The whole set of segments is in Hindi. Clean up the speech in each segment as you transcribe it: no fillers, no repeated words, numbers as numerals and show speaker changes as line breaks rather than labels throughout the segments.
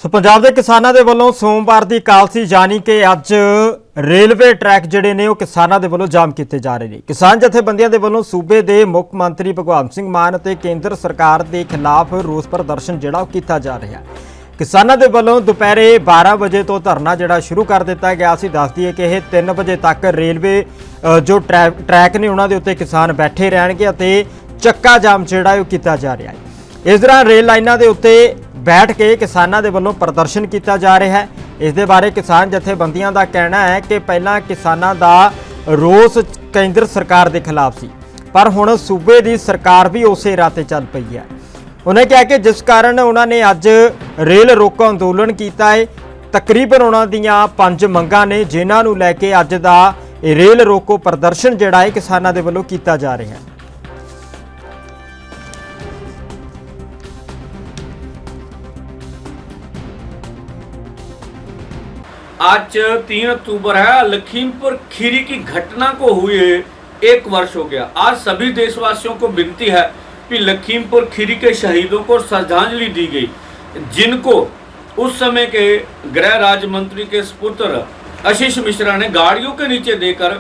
ਸੋ ਪੰਜਾਬ ਦੇ ਕਿਸਾਨਾਂ ਦੇ ਵੱਲੋਂ ਸੋਮਵਾਰ ਦੀ ਕਾਲ ਸੀ, ਯਾਨੀ ਕਿ ਅੱਜ ਰੇਲਵੇ ਟਰੈਕ ਜਿਹੜੇ ਨੇ ਉਹ ਕਿਸਾਨਾਂ ਦੇ ਵੱਲੋਂ ਜਾਮ ਕੀਤੇ ਜਾ ਰਹੇ ਨੇ। ਕਿਸਾਨ ਜਥੇਬੰਦੀਆਂ ਦੇ ਵੱਲੋਂ ਸੂਬੇ ਦੇ ਮੁੱਖ ਮੰਤਰੀ ਭਗਵੰਤ ਸਿੰਘ ਮਾਨ ਅਤੇ ਕੇਂਦਰ ਸਰਕਾਰ ਦੇ ਖਿਲਾਫ ਰੋਸ ਪ੍ਰਦਰਸ਼ਨ ਜਿਹੜਾ ਉਹ ਕੀਤਾ ਜਾ ਰਿਹਾ ਹੈ। ਕਿਸਾਨਾਂ ਦੇ ਵੱਲੋਂ ਦੁਪਹਿਰੇ 12 ਵਜੇ ਤੋਂ ਧਰਨਾ ਜਿਹੜਾ ਸ਼ੁਰੂ ਕਰ ਦਿੱਤਾ ਗਿਆ ਸੀ। ਦੱਸ ਦਈਏ ਕਿ ਇਹ 3 ਵਜੇ ਤੱਕ ਰੇਲਵੇ ਜੋ ਟਰੈਕ ਨੇ ਉਹਨਾਂ ਦੇ ਉੱਤੇ ਕਿਸਾਨ ਬੈਠੇ ਰਹਿਣਗੇ ਅਤੇ ਚੱਕਾ ਜਾਮ ਜਿਹੜਾ ਉਹ ਕੀਤਾ ਜਾ ਰਿਹਾ ਹੈ। ਇਸ ਦੌਰਾਨ ਰੇਲ ਲਾਈਨਾਂ ਦੇ ਉੱਤੇ बैठ के किसानों के वालों प्रदर्शन किया जा रहा है। इस दे बारे किसान जथेबंदियों का कहना है कि पहला किसानों का रोस केंद्र सरकार के खिलाफ सी, पर हुण सूबे की सरकार भी उस राह ते चल पई है। उन्हें कहा कि जिस कारण उन्होंने अज रेल रोको अंदोलन किया है। तकरीबन उन्होंने 5 मंगां ने जिन्होंने लैके अज का रेल रोको प्रदर्शन जिहड़ा है किसानों के वालों किया जा रहा है।
आज 3 अक्टूबर है। लखीमपुर खीरी की घटना को हुए 1 वर्ष हो गया। आज सभी देशवासियों को विनती है कि लखीमपुर खीरी के शहीदों को श्रद्धांजलि दी गई, जिनको उस समय के गृह राज्य मंत्री के सुपुत्र आशीष मिश्रा ने गाड़ियों के नीचे देकर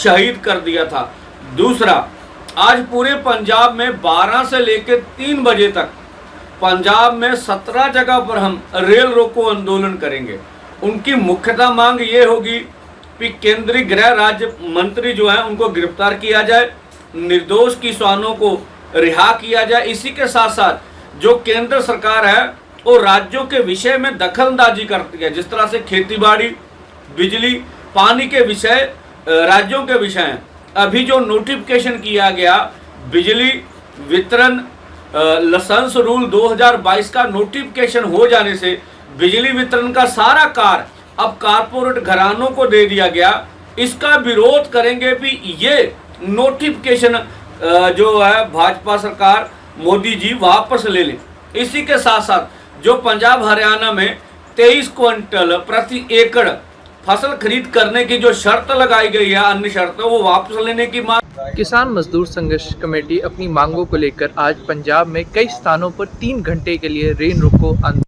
शहीद कर दिया था। दूसरा, आज पूरे पंजाब में 12 से लेकर 3 बजे तक पंजाब में 17 जगह पर हम रेल रोको आंदोलन करेंगे। उनकी मुख्यतः मांग ये होगी कि केंद्रीय गृह राज्य मंत्री जो है उनको गिरफ्तार किया जाए, निर्दोष किसानों को रिहा किया जाए। इसी के साथ साथ जो केंद्र सरकार है वो राज्यों के विषय में दखलंदाजी करती है। जिस तरह से खेती बाड़ी, बिजली, पानी के विषय राज्यों के विषय हैं। अभी जो नोटिफिकेशन किया गया बिजली वितरण लाइसेंस रूल 2022 का नोटिफिकेशन हो जाने से बिजली वितरण का सारा कार्य अब कारपोरेट घरानों को दे दिया गया। इसका विरोध करेंगे भी ये नोटिफिकेशन जो है भाजपा सरकार मोदी जी वापस ले लें। इसी के साथ साथ जो पंजाब हरियाणा में 23 क्विंटल प्रति एकड़ फसल खरीद करने की जो शर्त लगाई गई है, अन्य शर्तें वो वापस लेने की मांग।
किसान मजदूर संघर्ष कमेटी अपनी मांगों को लेकर आज पंजाब में कई स्थानों पर 3 घंटे के लिए रेल रोको आंदोलन।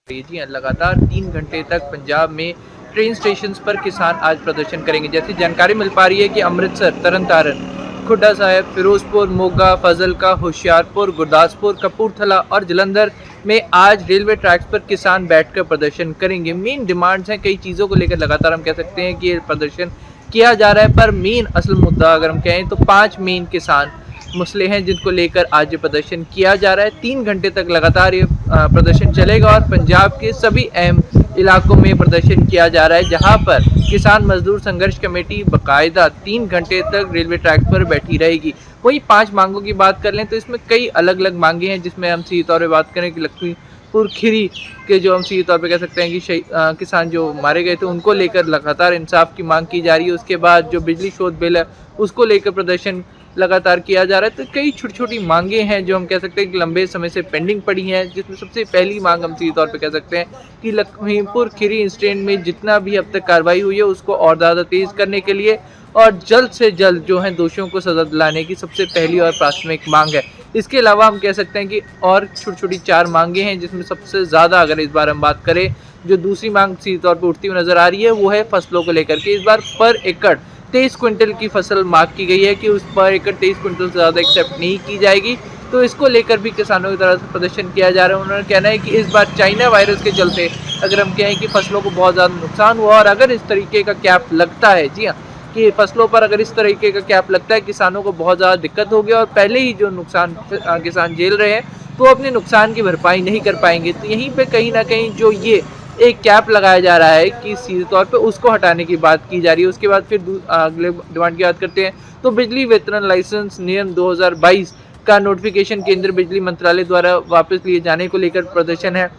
जी हाँ, लगातार 3 घंटे तक पंजाब में ट्रेन स्टेशन पर किसान आज प्रदर्शन करेंगे। जैसी जानकारी मिल पा रही है कि अमृतसर, तरन तारण, खुड्डा साहिब, फिरोजपुर, मोगा, फजलका, होशियारपुर, गुरदासपुर, कपूरथला और जलंधर में आज रेलवे ट्रैक्स पर किसान बैठकर प्रदर्शन करेंगे। मेन डिमांड्स हैं, कई चीज़ों को लेकर लगातार हम कह सकते हैं कि ये प्रदर्शन किया जा रहा है, पर मेन असल मुद्दा अगर हम कहें तो 5 मेन किसान मसले हैं जिनको लेकर आज ये प्रदर्शन किया जा रहा है। 3 घंटे तक लगातार ये प्रदर्शन चलेगा और पंजाब के सभी अहम इलाकों में प्रदर्शन किया जा रहा है, जहां पर किसान मजदूर संघर्ष कमेटी बाकायदा 3 घंटे तक रेलवे ट्रैक पर बैठी रहेगी। वहीं 5 मांगों की बात कर लें तो इसमें कई अलग अलग मांगे हैं, जिसमें हम सीधे तौर पर बात करें कि लखीमपुर खीरी के जो हम सीधे तौर पर कह सकते हैं कि किसान जो मारे गए थे उनको लेकर लगातार इंसाफ की मांग की जा रही है। उसके बाद जो बिजली शोध बिल है उसको लेकर प्रदर्शन लगातार किया जा रहा है। तो कई छोटी छोटी मांगे हैं जो हम कह सकते हैं कि लंबे समय से पेंडिंग पड़ी हैं, जिसमें सबसे पहली मांग हम सीधे तौर पे कह सकते हैं कि लखीमपुर खीरी इंसिडेंट में जितना भी अब तक कार्रवाई हुई है उसको और ज़्यादा तेज़ करने के लिए और जल्द से जल्द जो है दोषियों को सजा दिलाने की सबसे पहली और प्राथमिक मांग है। इसके अलावा हम कह सकते हैं कि और छोटी छोटी 4 मांगे हैं, जिसमें सबसे ज़्यादा अगर इस बार हम बात करें जो दूसरी मांग सीधे तौर पर उठती हुई नज़र आ रही है वो है फसलों को लेकर के। इस बार पर एकड़ 23 क्विंटल की फसल मार्क की गई है कि उस पर एकड़ 23 क्विंटल से ज़्यादा एक्सेप्ट नहीं की जाएगी। तो इसको लेकर भी किसानों की तरफ से प्रदर्शन किया जा रहा है। उन्होंने कहना है कि इस बार चाइना वायरस के चलते अगर हम कहें कि फसलों को बहुत ज़्यादा नुकसान हुआ और अगर इस तरीके का कैप लगता है, जी हाँ, कि फसलों पर अगर इस तरीके का कैप लगता है किसानों को बहुत ज़्यादा दिक्कत होगी और पहले ही जो नुकसान किसान झेल रहे हैं तो अपने नुकसान की भरपाई नहीं कर पाएंगे। तो यहीं पर कहीं ना कहीं जो ये एक कैप लगाया जा रहा है कि सीधे तौर पे उसको हटाने की बात की जा रही है। उसके बाद फिर अगले डिमांड की बात करते हैं तो बिजली वितरण लाइसेंस नियम 2022 का नोटिफिकेशन केंद्र बिजली मंत्रालय द्वारा वापस लिए जाने को लेकर प्रदर्शन है।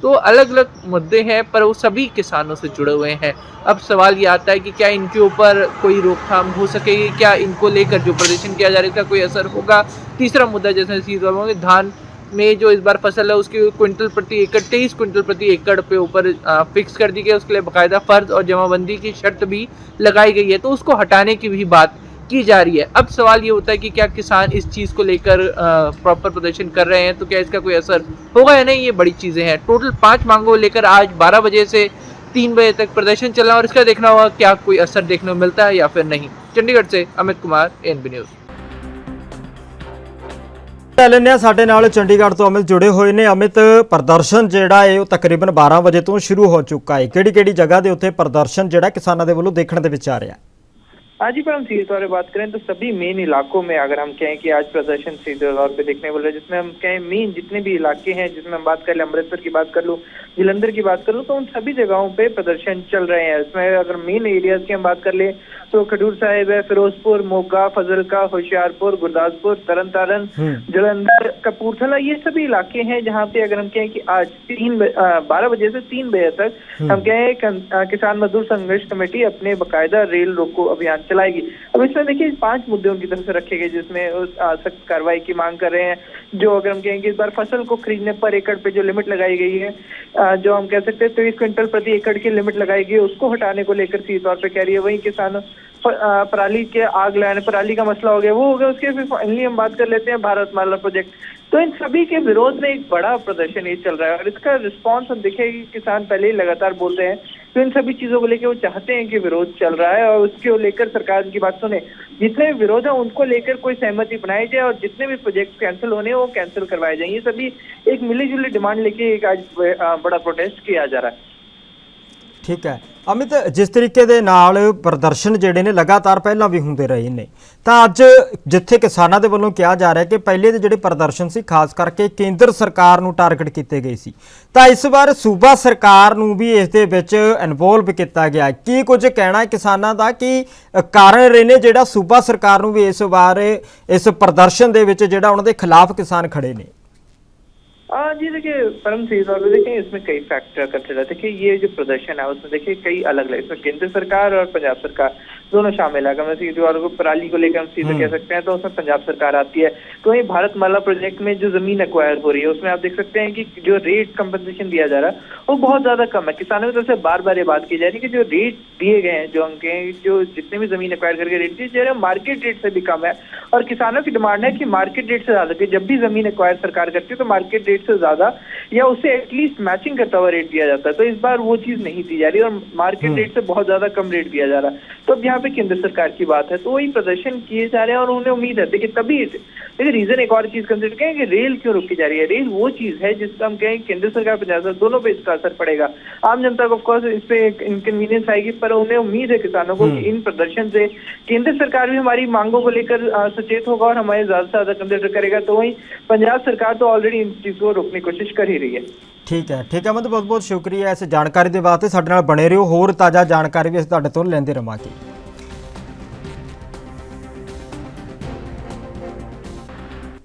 तो अलग अलग मुद्दे हैं पर वो सभी किसानों से जुड़े हुए हैं। अब सवाल ये आता है कि क्या इनके ऊपर कोई रोकथाम हो सकेगी, क्या इनको लेकर जो प्रदर्शन किया जा रहा है इसका कोई असर होगा। तीसरा मुद्दा जैसे सीधे धान में जो इस बार फसल है उसकी क्विंटल प्रति एकड़ 23 क्विंटल प्रति एकड़ पे ऊपर फिक्स कर दी गई। उसके लिए बाकायदा फर्ज और जमाबंदी की शर्त भी लगाई गई है, तो उसको हटाने की भी बात की जा रही है। अब सवाल ये होता है कि क्या किसान इस चीज़ को लेकर प्रॉपर प्रदर्शन कर रहे हैं, तो क्या इसका कोई असर होगा या नहीं, ये बड़ी चीज़ें हैं। टोटल 5 मांगों लेकर आज 12 बजे से 3 बजे तक प्रदर्शन चला और इसका देखना होगा क्या कोई असर देखने को मिलता है या फिर नहीं। चंडीगढ़ से अमित कुमार, एनबी न्यूज़।
ਲੈ ਲੈਂਦੇ ਹਾਂ ਸਾਡੇ ਨਾਲ ਚੰਡੀਗੜ੍ਹ ਤੋਂ ਅਮਿਤ ਜੁੜੇ ਹੋਏ ਨੇ। ਅਮਿਤ, ਪ੍ਰਦਰਸ਼ਨ ਜਿਹੜਾ ਹੈ ਉਹ ਤਕਰੀਬਨ 12 ਵਜੇ ਤੋਂ ਸ਼ੁਰੂ ਹੋ ਚੁੱਕਾ ਹੈ। ਕਿਹੜੀ ਜਗ੍ਹਾ ਦੇ ਉੱਤੇ ਪ੍ਰਦਰਸ਼ਨ ਜਿਹੜਾ ਕਿਸਾਨਾਂ ਦੇ ਵੱਲੋਂ ਦੇਖਣ ਦੇ ਵਿੱਚ ਆ ਰਿਹਾ?
आज ही पर हम सीधे तौर पर बात करें तो सभी मेन इलाकों में अगर हम कहें कि आज प्रदर्शन सीधे तौर पे देखने वाले, जिसमें हम कहें मेन जितने भी इलाके हैं, जिसमें हम बात कर लें अमृतसर की बात कर लूँ, जलंधर की बात कर लूँ, तो उन सभी जगहों पे प्रदर्शन चल रहे हैं। इसमें अगर मेन एरियाज की हम बात कर लें तो खडूर साहिब है, फिरोजपुर, मोगा, फजलका, होशियारपुर, गुरदासपुर, तरन, जलंधर, कपूरथला, ये सभी इलाके हैं जहाँ पे अगर हम कहें कि आज 12 बजे से 3 बजे तक हम कहें किसान मजदूर संघर्ष कमेटी अपने बाकायदा रेल रोको अभियान चलाएगी। अब इसमें देखिए 5 मुद्दे उनकी तरफ से रखे गए, जिसमें सख्त कार्रवाई की मांग कर रहे हैं। जो अगर हम कहेंगे इस बार फसल को खरीदने पर एकड़ पे जो लिमिट लगाई गई है, जो हम कह सकते हैं 23 क्विंटल प्रति एकड़ की लिमिट लगाई गई है, उसको हटाने को लेकर सीधे तौर पर कह रही है। वहीं किसानों पराली के आग लगाने, पराली का मसला हो गया, वो हो गया। उसके फिर फाइनली हम बात कर लेते हैं भारतमाला प्रोजेक्ट। तो इन सभी के विरोध में एक बड़ा प्रदर्शन ये चल रहा है और इसका रिस्पांस हम देखें कि किसान पहले ही लगातार बोलते हैं। तो इन सभी चीजों को लेकर वो चाहते हैं कि विरोध चल रहा है और उसको लेकर सरकार की बात सुने। जितने भी विरोध है उनको लेकर कोई सहमति बनाई जाए और जितने भी प्रोजेक्ट कैंसिल होने वो कैंसिल करवाए जाए। ये सभी एक मिली जुली डिमांड लेके एक आज बड़ा प्रोटेस्ट किया जा रहा है।
ठीक है अमित, जिस तरीके ਦੇ ਨਾਲ ਪ੍ਰਦਰਸ਼ਨ ਜਿਹੜੇ ਨੇ ਲਗਾਤਾਰ ਪਹਿਲਾਂ ਵੀ ਹੁੰਦੇ ਰਹੇ ਨੇ, ਤਾਂ ਅੱਜ ਜਿੱਥੇ ਕਿਸਾਨਾਂ ਦੇ ਵੱਲੋਂ ਕਿਹਾ ਜਾ ਰਿਹਾ ਕਿ ਪਹਿਲੇ ਦੇ ਜਿਹੜੇ ਪ੍ਰਦਰਸ਼ਨ ਸੀ ਖਾਸ ਕਰਕੇ ਕੇਂਦਰ ਸਰਕਾਰ ਨੂੰ ਟਾਰਗੇਟ ਕੀਤੇ ਗਏ ਸੀ, ਤਾਂ ਇਸ ਵਾਰ ਸੂਬਾ ਸਰਕਾਰ ਨੂੰ ਵੀ ਇਸ ਦੇ ਵਿੱਚ ਇਨਵੋਲਵ ਕੀਤਾ ਗਿਆ। ਕੀ ਕੁਝ ਕਹਿਣਾ ਹੈ ਕਿਸਾਨਾਂ ਦਾ ਕਿ ਕਾਰਨ ਰਹੇ ਨੇ ਜਿਹੜਾ ਸੂਬਾ ਸਰਕਾਰ ਨੂੰ ਵੀ ਇਸ ਵਾਰ ਇਸ ਪ੍ਰਦਰਸ਼ਨ ਦੇ ਵਿੱਚ ਜਿਹੜਾ ਉਹਨਾਂ ਦੇ ਖਿਲਾਫ ਕਿਸਾਨ ਖੜੇ ਨੇ?
जी देखिए परम सीधे तौर पर देखिए इसमें कई फैक्टर कंसिडर, देखिए ये जो प्रदर्शन है उसमें देखिए कई अलग अलग, इसमें केंद्र सरकार और पंजाब सरकार दोनों शामिल है। अगर मैं सीधे तौर पर पराली को लेकर हम सीधे कह सकते हैं तो उसमें पंजाब सरकार आती है। तो ये भारतमाला प्रोजेक्ट में जो जमीन एक्वायर हो रही है उसमें आप देख सकते हैं कि जो रेट कंपनसेशन दिया जा रहा है वो बहुत ज्यादा कम है। किसानों की तरफ से बार बार ये बात की जा रही है कि जो रेट दिए गए हैं, जो अंक हैं, जो जितने भी जमीन एक्वायर करके रेट दिए जा रहे हैं मार्केट रेट से भी कम है। और किसानों की डिमांड है कि मार्केट रेट से ज्यादा, जब भी जमीन एक्वायर सरकार करती है तो मार्केट रेट से ज्यादा या उससे एटलीस्ट मैचिंग करता हुआ रेट दिया जाता है। तो इस बार वो चीज नहीं दी जा रही और मार्केट रेट से बहुत ज्यादा कम रेट दिया जा रहा है। तो अब यहाँ पे केंद्र सरकार की बात है तो वही प्रदर्शन किए जा रहे हैं और उन्हें उम्मीद है। देखिए तभी देखिए रीजन एक और चीज कंसिडर करें कि रेल क्यों रोकी जा रही है। रेल वो चीज है जिसका हम कहें केंद्र सरकार पंजाब सरकार दोनों पे इसका असर पड़ेगा। आम जनता को ऑफकोर्स इस पे इनकन्वीनियंस आएगी, पर उन्हें उम्मीद है किसानों को कि इन प्रदर्शन से केंद्र सरकार भी हमारी मांगों को लेकर सचेत होगा और हमारे ज्यादा से ज्यादा कंसिडर करेगा। तो वहीं पंजाब सरकार तो ऑलरेडी इन चीज को रोकने की कोशिश कर ही रही है।
ठीक है मतलब बहुत बहुत शुक्रिया इस जानकारी के वास्ते। साडे नाल बने रहियो, होर ताज़ा जानकारी भी असीं तुहाडे तों लैंदे रहांगे।